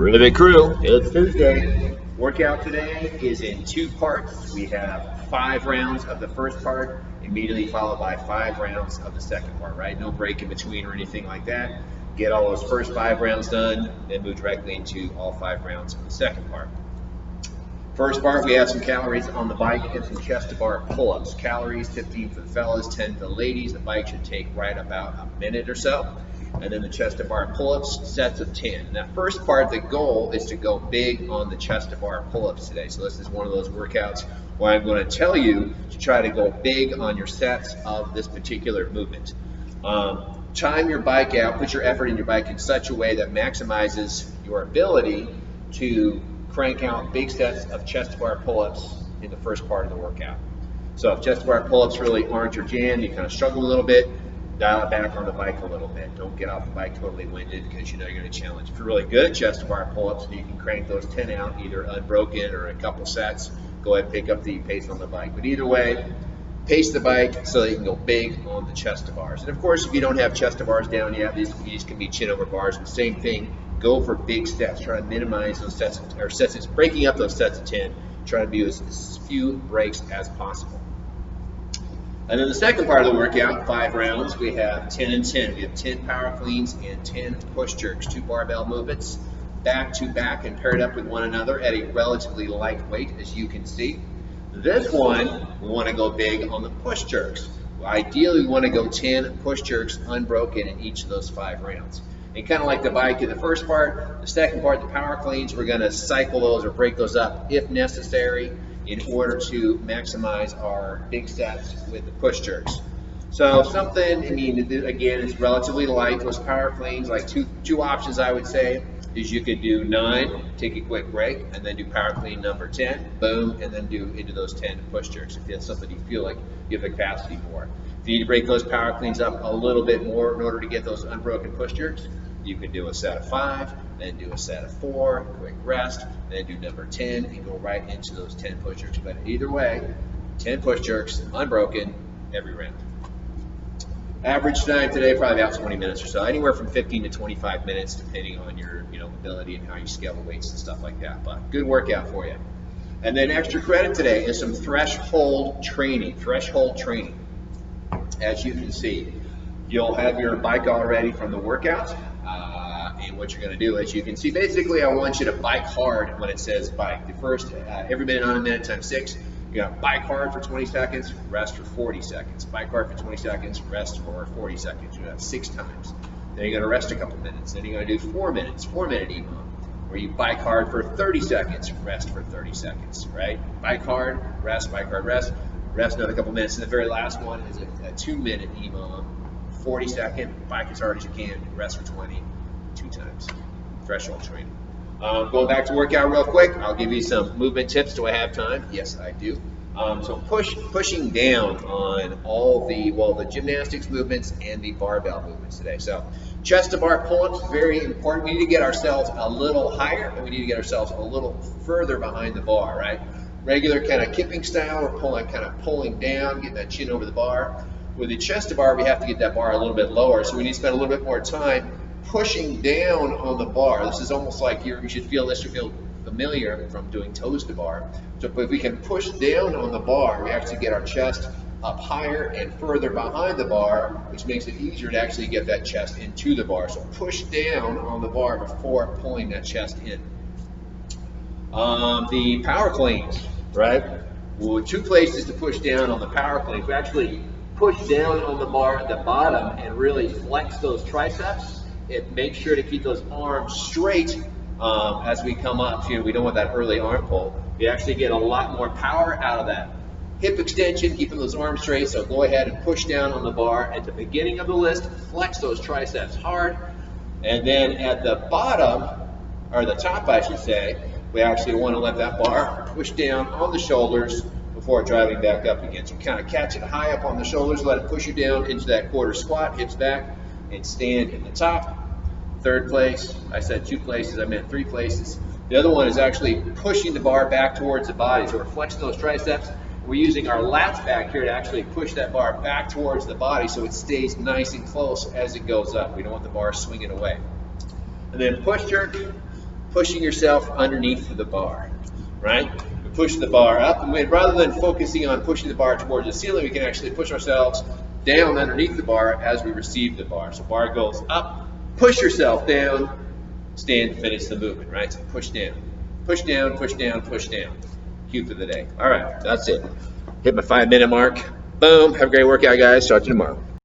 Rivet crew, it's Tuesday. Workout today is in two parts. We have 5 rounds of the first part, immediately followed by 5 rounds of the second part, right? No break in between or anything like that. Get all those first 5 rounds done, then move directly into all 5 rounds of the second part. First part, we have some calories on the bike and some chest to bar pull-ups. Calories, 15 for the fellas, 10 for the ladies. The bike should take right about a minute or so. And then the chest to bar pull-ups, sets of 10. And that first part, the goal is to go big on the chest to bar pull-ups today. So this is one of those workouts where I'm going to tell you to try to go big on your sets of this particular movement. Time your bike out, put your effort in your bike in such a way that maximizes your ability to crank out big sets of chest to bar pull-ups in the first part of the workout. So if chest to bar pull-ups really aren't your jam, you kind of struggle a little bit, dial it back on the bike a little bit. Don't get off the bike totally winded because you know you're going to challenge. If you're really good at chest to bar pull-ups and you can crank those 10 out either unbroken or a couple sets, go ahead and pick up the pace on the bike. But either way, pace the bike so that you can go big on the chest to bars. And of course, if you don't have chest to bars down yet, these can be chin over bars. The same thing. Go for big steps. Try to minimize those sets, breaking up those sets of 10. Try to do as few breaks as possible. And then the second part of the workout, 5 rounds, we have 10 and 10. We have 10 power cleans and 10 push jerks, 2 barbell movements, back to back and paired up with one another at a relatively light weight, as you can see. This one, we want to go big on the push jerks. Ideally, we want to go 10 push jerks unbroken in each of those 5 rounds. And kind of like the bike in the first part, the second part, the power cleans, we're going to cycle those or break those up if necessary in order to maximize our big sets with the push jerks. So something, again, it's relatively light. Those power cleans, like two options I would say, is you could do 9, take a quick break, and then do power clean number 10, boom, and then do into those 10 push jerks if that's something you feel like you have the capacity for. If you need to break those power cleans up a little bit more in order to get those unbroken push jerks, you can do a set of 5, then do a set of 4, quick rest, then do number 10, and go right into those 10 push jerks. But either way, 10 push jerks, unbroken, every round. Average time today, probably about 20 minutes or so, anywhere from 15 to 25 minutes, depending on your ability and how you scale the weights and stuff like that. But good workout for you. And then extra credit today is some threshold training. As you can see, you'll have your bike all ready from the workout. And what you're going to do, as you can see, basically I want you to bike hard when it says bike. The first, every minute on a minute times 6, you're going to bike hard for 20 seconds, rest for 40 seconds. Bike hard for 20 seconds, rest for 40 seconds. You're going to have 6 times. Then you're going to rest a couple minutes. Then you're going to do 4 minutes, 4-minute EMOM, where you bike hard for 30 seconds, rest for 30 seconds, right? Bike hard, rest another couple minutes. And the very last one is a 2-minute EMOM, 40-second, bike as hard as you can, rest for 20, 2 times. Threshold training. Going back to workout real quick, I'll give you some movement tips. Do I have time? Yes, I do. So pushing down on all the gymnastics movements and the barbell movements today. So chest to bar pull-ups, very important. We need to get ourselves a little higher, and we need to get ourselves a little further behind the bar, right? Regular kind of kipping style, we're pulling down, getting that chin over the bar. With the chest to bar, we have to get that bar a little bit lower, so we need to spend a little bit more time pushing down on the bar. This is almost like you should feel familiar from doing toes to bar. So if we can push down on the bar, we actually get our chest up higher and further behind the bar, which makes it easier to actually get that chest into the bar. So push down on the bar before pulling that chest in. The power cleans, right? Well, 2 places to push down on the power cleans. We actually push down on the bar at the bottom and really flex those triceps. It makes sure to keep those arms straight as we come up. We don't want that early arm pull. We actually get a lot more power out of that hip extension, keeping those arms straight. So go ahead and push down on the bar at the beginning of the list, flex those triceps hard, and then at the bottom, or the top I should say, we actually want to let that bar push down on the shoulders before driving back up again. So kind of catch it high up on the shoulders, let it push you down into that quarter squat, hips back, and stand in the top. Third place, I said 2 places, I meant 3 places. The other one is actually pushing the bar back towards the body. So we're flexing those triceps. We're using our lats back here to actually push that bar back towards the body so it stays nice and close as it goes up. We don't want the bar swinging away. And then push jerk. pushing yourself underneath the bar, right? We push the bar up, and rather than focusing on pushing the bar towards the ceiling, we can actually push ourselves down underneath the bar as we receive the bar. So bar goes up, push yourself down, stand, finish the movement, right? So push down, push down, push down, push down. Cue for the day. All right, that's it. Hit my 5-minute mark. Boom. Have a great workout, guys. Talk to you tomorrow.